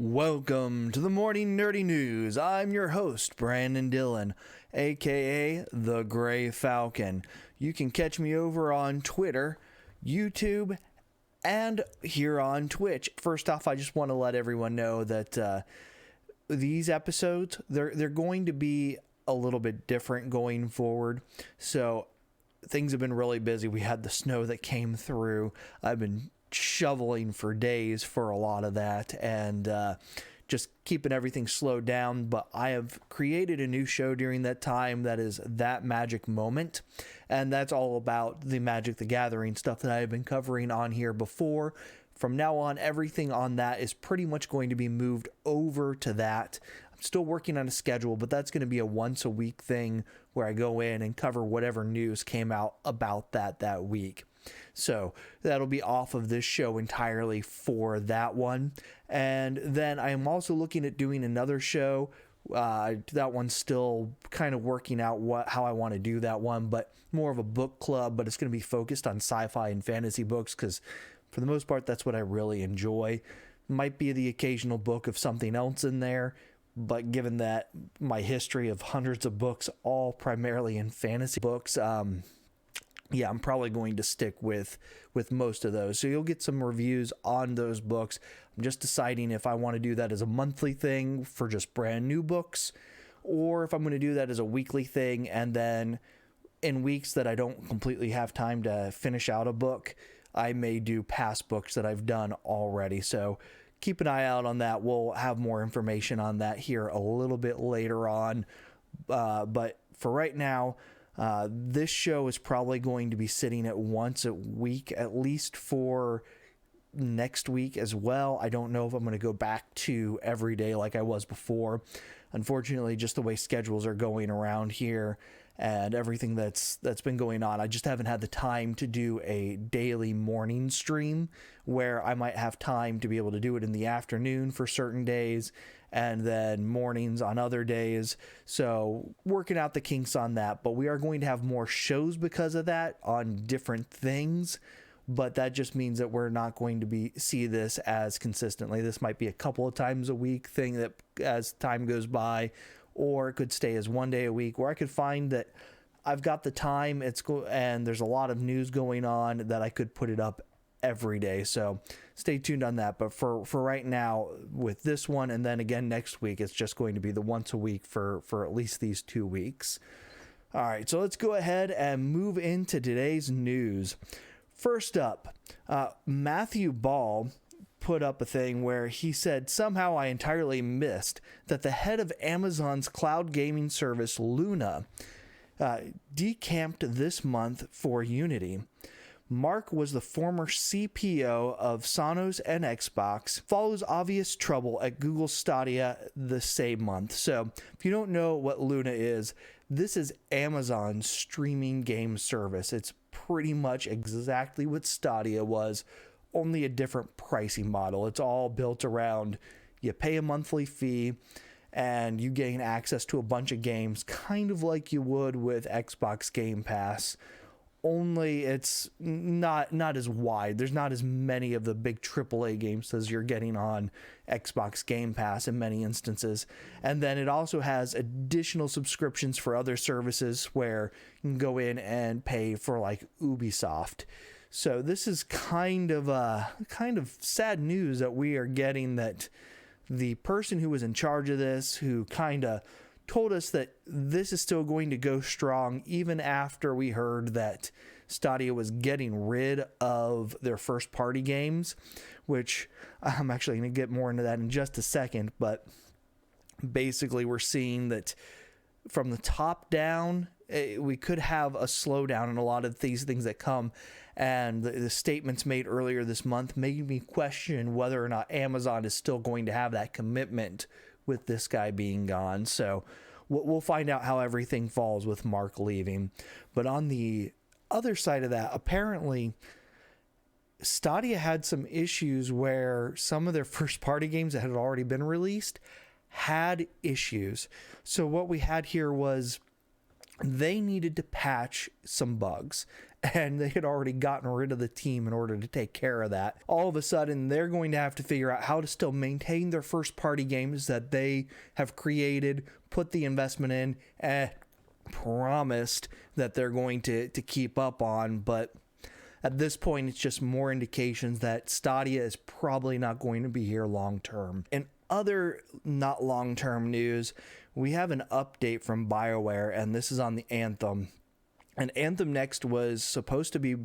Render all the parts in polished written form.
Welcome to the Morning Nerdy News. I'm your host, Brandon Dillon, aka The Gray Falcon. You can catch me over on Twitter, YouTube, and here on Twitch. First off, I just want to let everyone know that these episodes, they're going to be a little bit different going forward. So things have been really busy. We had the snow that came through. I've been shoveling for days for a lot of that and just keeping everything slowed down, but I have created a new show during that time that is That Magic Moment, and that's all about the Magic the Gathering stuff that I have been covering on here before. From now on, everything on that is pretty much going to be moved over to that. I'm still working on a schedule, but that's going to be a once a week thing where I go in and cover whatever news came out about that week. So that'll be off of this show entirely for that one. And then I am also looking at doing another show. That one's still kind of working out how I want to do that one, but more of a book club, but it's going to be focused on sci-fi and fantasy books because for the most part, that's what I really enjoy. Might be the occasional book of something else in there, but given that my history of hundreds of books, all primarily in fantasy books, yeah, I'm probably going to stick with most of those. So you'll get some reviews on those books. I'm just deciding if I want to do that as a monthly thing for just brand new books, or if I'm going to do that as a weekly thing, and then in weeks that I don't completely have time to finish out a book, I may do past books that I've done already. So keep an eye out on that. We'll have more information on that here a little bit later on. But for right now, this show is probably going to be sitting at once a week, at least for next week as well. I don't know if I'm going to go back to every day like I was before. Unfortunately, just the way schedules are going around here and everything that's been going on, I just haven't had the time to do a daily morning stream where I might have time to be able to do it in the afternoon for certain days and then mornings on other days. So working out the kinks on that, but we are going to have more shows because of that on different things. But that just means that we're not going to see this as consistently. This might be a couple of times a week thing that as time goes by, or it could stay as one day a week, where I could find that I've got the time, and there's a lot of news going on that I could put it up every day. So stay tuned on that. But for right now, with this one, and then again next week, it's just going to be the once a week for at least these 2 weeks. All right, so let's go ahead and move into today's news. First up, Matthew Ball put up a thing where he said, somehow I entirely missed that the head of Amazon's cloud gaming service, Luna, decamped this month for Unity. Mark was the former CPO of Sonos and Xbox, follows obvious trouble at Google Stadia the same month. So if you don't know what Luna is, this is Amazon's streaming game service. It's pretty much exactly what Stadia was, only a different pricing model. It's all built around you pay a monthly fee and you gain access to a bunch of games, kind of like you would with Xbox Game Pass. Only it's not as wide. There's not as many of the big AAA games as you're getting on Xbox Game Pass in many instances. And then it also has additional subscriptions for other services where you can go in and pay for like Ubisoft. So this is kind of sad news that we are getting, that the person who was in charge of this, who kind of told us that this is still going to go strong even after we heard that Stadia was getting rid of their first party games, which I'm actually going to get more into that in just a second. But basically we're seeing that from the top down, we could have a slowdown in a lot of these things that come. And the statements made earlier this month made me question whether or not Amazon is still going to have that commitment with this guy being gone. So we'll find out how everything falls with Mark leaving. But on the other side of that, apparently Stadia had some issues where some of their first party games that had already been released had issues. So what we had here was they needed to patch some bugs, and they had already gotten rid of the team in order to take care of that. All of a sudden, they're going to have to figure out how to still maintain their first party games that they have created, put the investment in, and promised that they're going to keep up on. But at this point, it's just more indications that Stadia is probably not going to be here long term. In other not long term news, we have an update from BioWare, and this is on the Anthem. And Anthem Next was supposed to be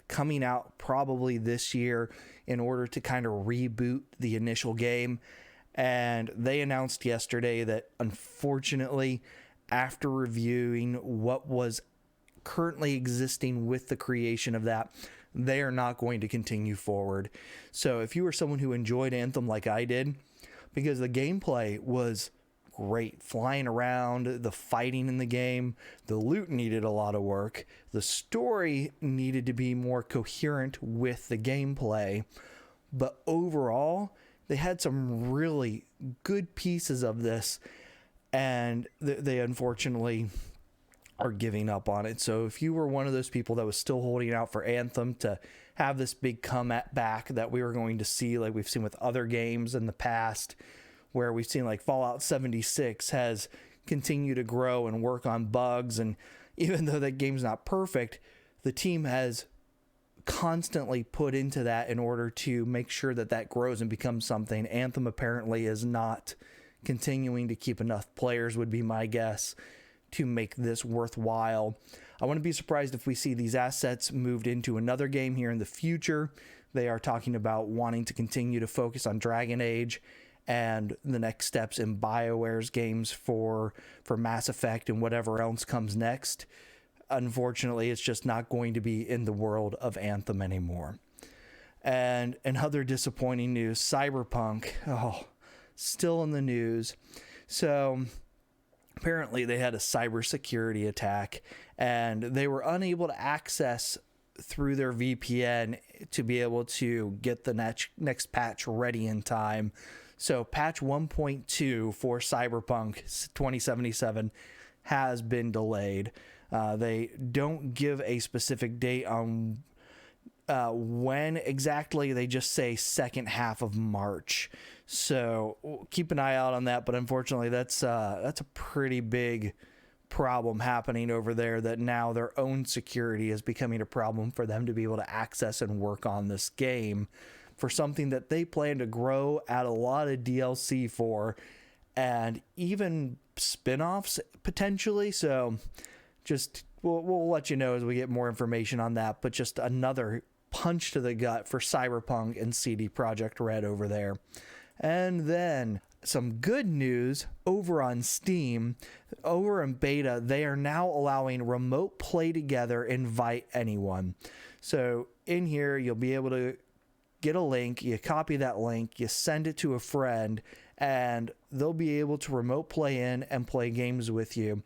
coming out probably this year in order to kind of reboot the initial game. And they announced yesterday that, unfortunately, after reviewing what was currently existing with the creation of that, they are not going to continue forward. So if you were someone who enjoyed Anthem like I did, because the gameplay was great, flying around, the fighting in the game, the loot needed a lot of work, the story needed to be more coherent with the gameplay, but overall they had some really good pieces of this, and they unfortunately are giving up on it. So if you were one of those people that was still holding out for Anthem to have this big comeback that we were going to see, like we've seen with other games in the past, where we've seen like Fallout 76 has continued to grow and work on bugs, and even though that game's not perfect, the team has constantly put into that in order to make sure that that grows and becomes something. Anthem apparently is not continuing to keep enough players, would be my guess, to make this worthwhile. I wouldn't be surprised if we see these assets moved into another game here in the future. They are talking about wanting to continue to focus on Dragon Age and the next steps in BioWare's games for Mass Effect and whatever else comes next. Unfortunately, it's just not going to be in the world of Anthem anymore. And in other disappointing news, Cyberpunk, still in the news. So apparently they had a cybersecurity attack, and they were unable to access through their VPN to be able to get the next patch ready in time. So patch 1.2 for Cyberpunk 2077 has been delayed. They don't give a specific date on when exactly. They just say second half of March. So keep an eye out on that. But unfortunately, that's a pretty big problem happening over there, that now their own security is becoming a problem for them to be able to access and work on this game, for something that they plan to grow, add a lot of DLC for, and even spin-offs potentially. So just we'll let you know as we get more information on that. But just another punch to the gut for Cyberpunk and CD Projekt Red over there. And then some good news over on Steam. Over in beta, they are now allowing remote play together, invite anyone. So in here, you'll be able to get a link, you copy that link, you send it to a friend, and they'll be able to remote play in and play games with you,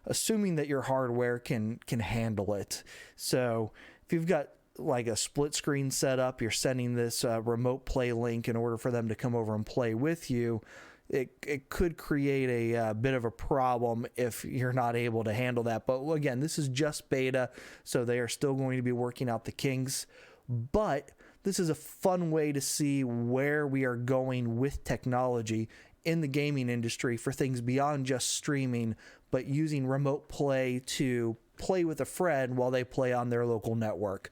assuming that your hardware can handle it. So if you've got like a split screen setup, you're sending this remote play link in order for them to come over and play with you. It could create a bit of a problem if you're not able to handle that. But again, this is just beta, so they are still going to be working out the kinks. But this is a fun way to see where we are going with technology in the gaming industry for things beyond just streaming, but using remote play to play with a friend while they play on their local network.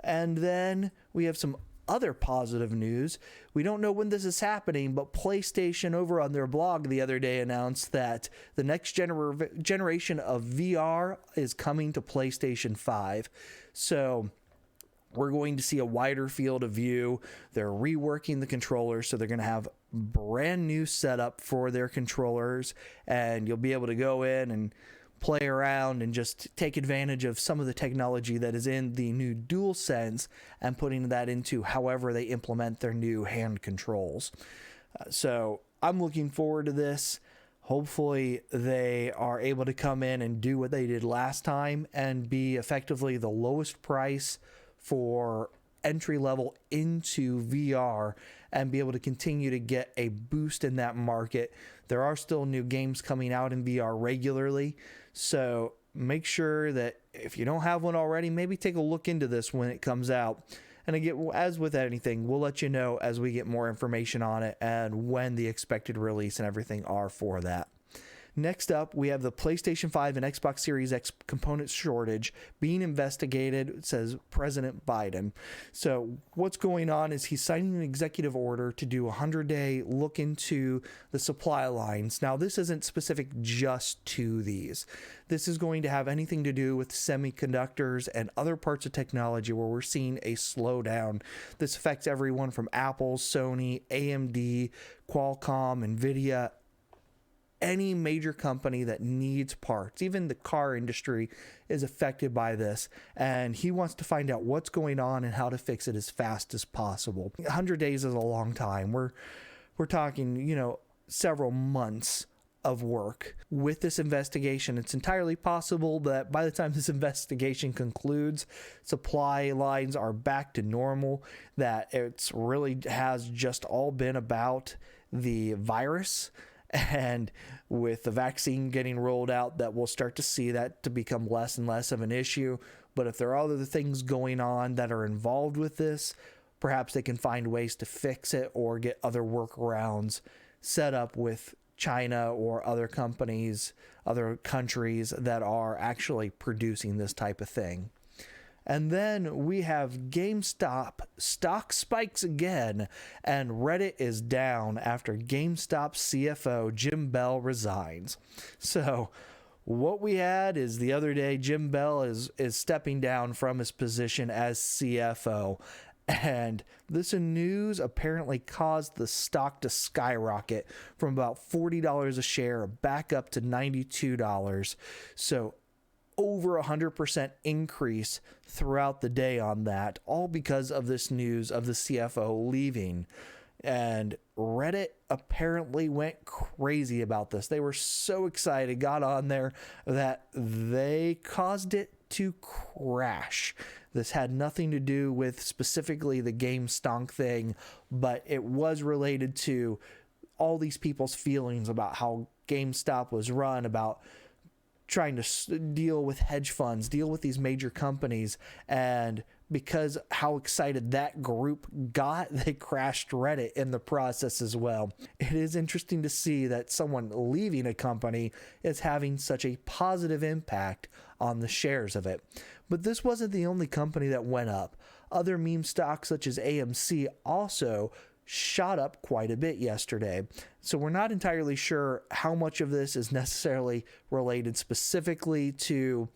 And then we have some other positive news. We don't know when this is happening, but PlayStation over on their blog the other day announced that the next generation of VR is coming to PlayStation 5. So we're going to see a wider field of view. They're reworking the controllers, so they're going to have brand new setup for their controllers, and you'll be able to go in and play around and just take advantage of some of the technology that is in the new DualSense and putting that into however they implement their new hand controls. So I'm looking forward to this. Hopefully they are able to come in and do what they did last time and be effectively the lowest price for entry level into VR and be able to continue to get a boost in that market. There are still new games coming out in VR regularly, so make sure that if you don't have one already, maybe take a look into this when it comes out. And again, as with anything, we'll let you know as we get more information on it and when the expected release and everything are for that. Next up, we have the PlayStation 5 and Xbox Series X component shortage being investigated, says President Biden. So what's going on is he's signing an executive order to do a 100-day look into the supply lines. Now, this isn't specific just to these. This is going to have anything to do with semiconductors and other parts of technology where we're seeing a slowdown. This affects everyone from Apple, Sony, AMD, Qualcomm, NVIDIA, any major company that needs parts. Even the car industry is affected by this, and he wants to find out what's going on and how to fix it as fast as possible. 100 days is a long time. We're talking, several months of work. With this investigation, it's entirely possible that by the time this investigation concludes, supply lines are back to normal, that it's really has just all been about the virus. And with the vaccine getting rolled out, that we'll start to see that to become less and less of an issue. But if there are other things going on that are involved with this, perhaps they can find ways to fix it or get other workarounds set up with China or other companies, other countries that are actually producing this type of thing. And then we have GameStop stock spikes again, and Reddit is down after GameStop CFO Jim Bell resigns. So what we had is the other day, Jim Bell is stepping down from his position as CFO. And this news apparently caused the stock to skyrocket from about $40 a share back up to $92. So over 100% increase throughout the day on that, all because of this news of the CFO leaving. And Reddit apparently went crazy about this. They were so excited, got on there, that they caused it to crash. This had nothing to do with specifically the Game Stonks thing, but it was related to all these people's feelings about how GameStop was run, about trying to deal with hedge funds, deal with these major companies, and because how excited that group got, they crashed Reddit in the process as well. It is interesting to see that someone leaving a company is having such a positive impact on the shares of it. But this wasn't the only company that went up. Other meme stocks such as AMC also shot up quite a bit yesterday. So we're not entirely sure how much of this is necessarily related specifically to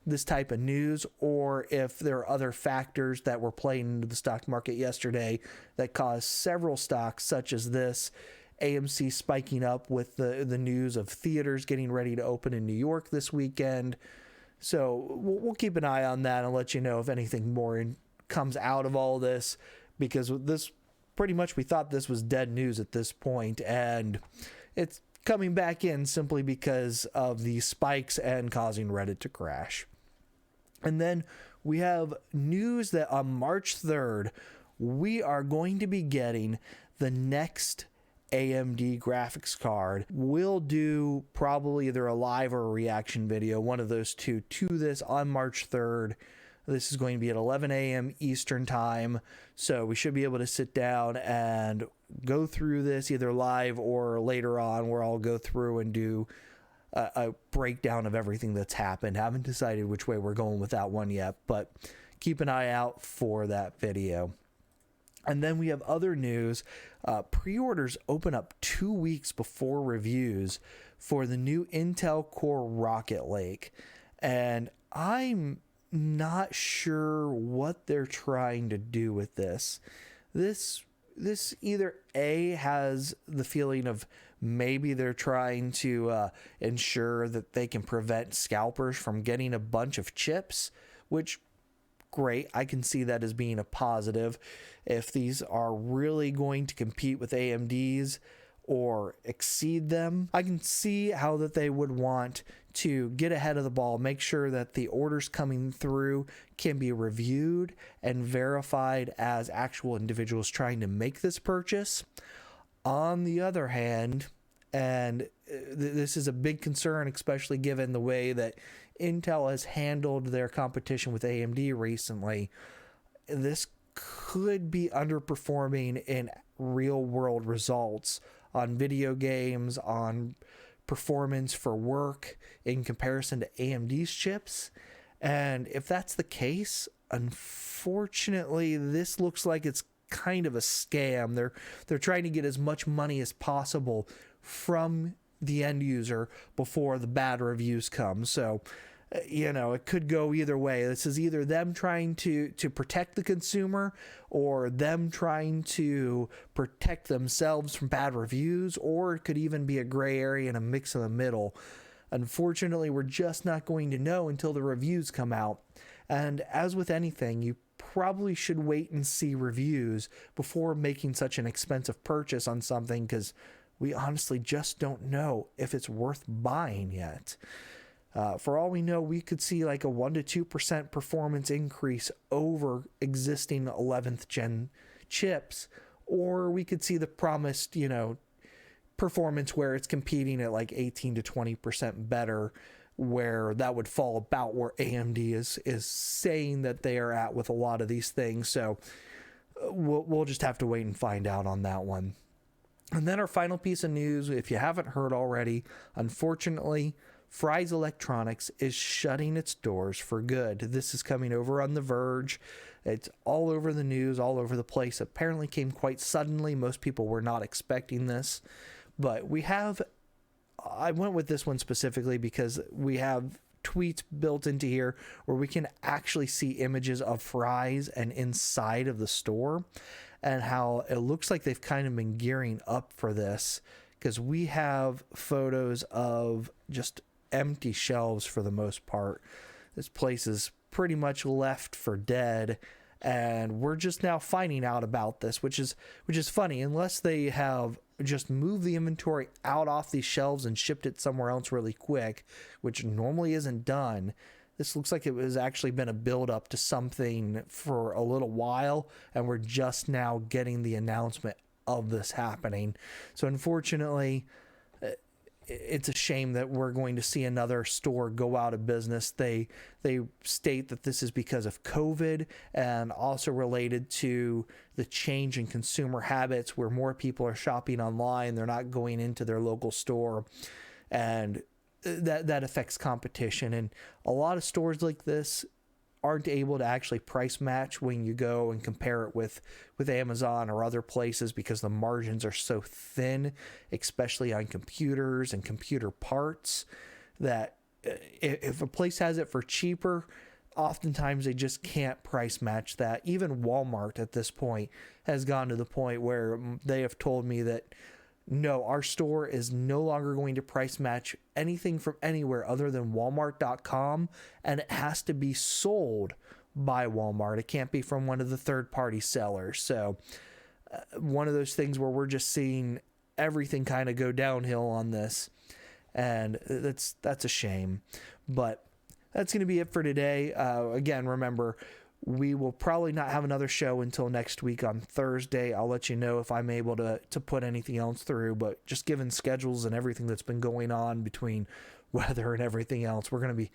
this type of news, or if there are other factors that were playing into the stock market yesterday that caused several stocks such as this, AMC spiking up with the news of theaters getting ready to open in New York this weekend. So we'll keep an eye on that and let you know if anything more comes out of all this, because this pretty much we thought this was dead news at this point, and it's coming back in simply because of the spikes and causing Reddit to crash. And then we have news that on March 3rd, we are going to be getting the next AMD graphics card. We'll do probably either a live or a reaction video, one of those two, to this on March 3rd. This is going to be at 11 a.m. Eastern time, so we should be able to sit down and go through this either live or later on, where I'll go through and do a breakdown of everything that's happened. Haven't decided which way we're going with that one yet, but keep an eye out for that video. And then we have other news. Pre-orders open up 2 weeks before reviews for the new Intel Core Rocket Lake, and I'm not sure what they're trying to do with this. This either A, has the feeling of maybe they're trying to ensure that they can prevent scalpers from getting a bunch of chips, which, great, I can see that as being a positive. If these are really going to compete with AMD's or exceed them, I can see how that they would want to get ahead of the ball, make sure that the orders coming through can be reviewed and verified as actual individuals trying to make this purchase. On the other hand, and this is a big concern, especially given the way that Intel has handled their competition with AMD recently, this could be underperforming in real world results on video games, on performance for work in comparison to AMD's chips. And if that's the case, unfortunately, this looks like it's kind of a scam. They're trying to get as much money as possible from the end user before the bad reviews come. So, it could go either way. This is either them trying to protect the consumer, or them trying to protect themselves from bad reviews, or it could even be a gray area and a mix in the middle. Unfortunately, we're just not going to know until the reviews come out. And as with anything, you probably should wait and see reviews before making such an expensive purchase on something, because we honestly just don't know if it's worth buying yet. For all we know, we could see like a 1% to 2% performance increase over existing 11th gen chips, or we could see the promised, performance where it's competing at like 18 to 20% better, where that would fall about where AMD is saying that they are at with a lot of these things. So we'll just have to wait and find out on that one. And then our final piece of news, if you haven't heard already, unfortunately, Fry's Electronics is shutting its doors for good. This is coming over on The Verge. It's all over the news, all over the place. Apparently came quite suddenly. Most people were not expecting this. But I went with this one specifically because we have tweets built into here where we can actually see images of Fry's and inside of the store, and how it looks like they've kind of been gearing up for this, because we have photos of just empty shelves for the most part. This place is pretty much left for dead, and we're just now finding out about this, which is funny. Unless they have just moved the inventory out off these shelves and shipped it somewhere else really quick, which normally isn't done. This looks like it was actually been a build up to something for a little while, and we're just now getting the announcement of this happening. So unfortunately, it's a shame that we're going to see another store go out of business. They state that this is because of COVID, and also related to the change in consumer habits where more people are shopping online. They're not going into their local store, and that affects competition. And a lot of stores like this aren't able to actually price match when you go and compare it with Amazon or other places, because the margins are so thin, especially on computers and computer parts, that if a place has it for cheaper, oftentimes they just can't price match that. Even Walmart at this point has gone to the point where they have told me that no, our store is no longer going to price match anything from anywhere other than Walmart.com, and it has to be sold by Walmart. It can't be from one of the third-party sellers. So one of those things where we're just seeing everything kind of go downhill on this, and that's a shame. But that's going to be it for today. Again, remember, we will probably not have another show until next week on Thursday. I'll let you know if I'm able to put anything else through, but just given schedules and everything that's been going on between weather and everything else, we're going to be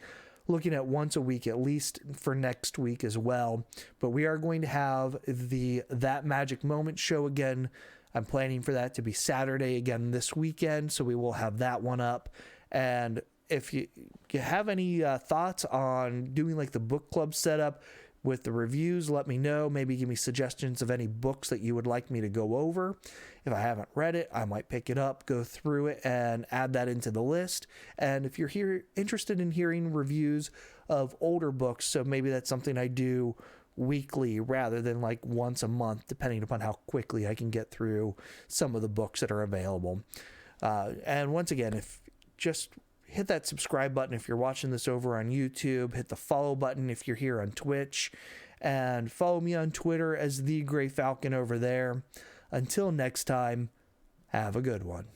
looking at once a week at least for next week as well. But we are going to have the That Magic Moment show again. I'm planning for that to be Saturday again this weekend, so we will have that one up. And if you have any thoughts on doing like the book club setup with the reviews, let me know. Maybe give me suggestions of any books that you would like me to go over. If I haven't read it, I might pick it up, go through it, and add that into the list. And if you're interested in hearing reviews of older books, so maybe that's something I do weekly rather than like once a month, depending upon how quickly I can get through some of the books that are available. And once again, if just hit that subscribe button if you're watching this over on YouTube. Hit the follow button if you're here on Twitch. And follow me on Twitter as The Gray Falcon over there. Until next time, have a good one.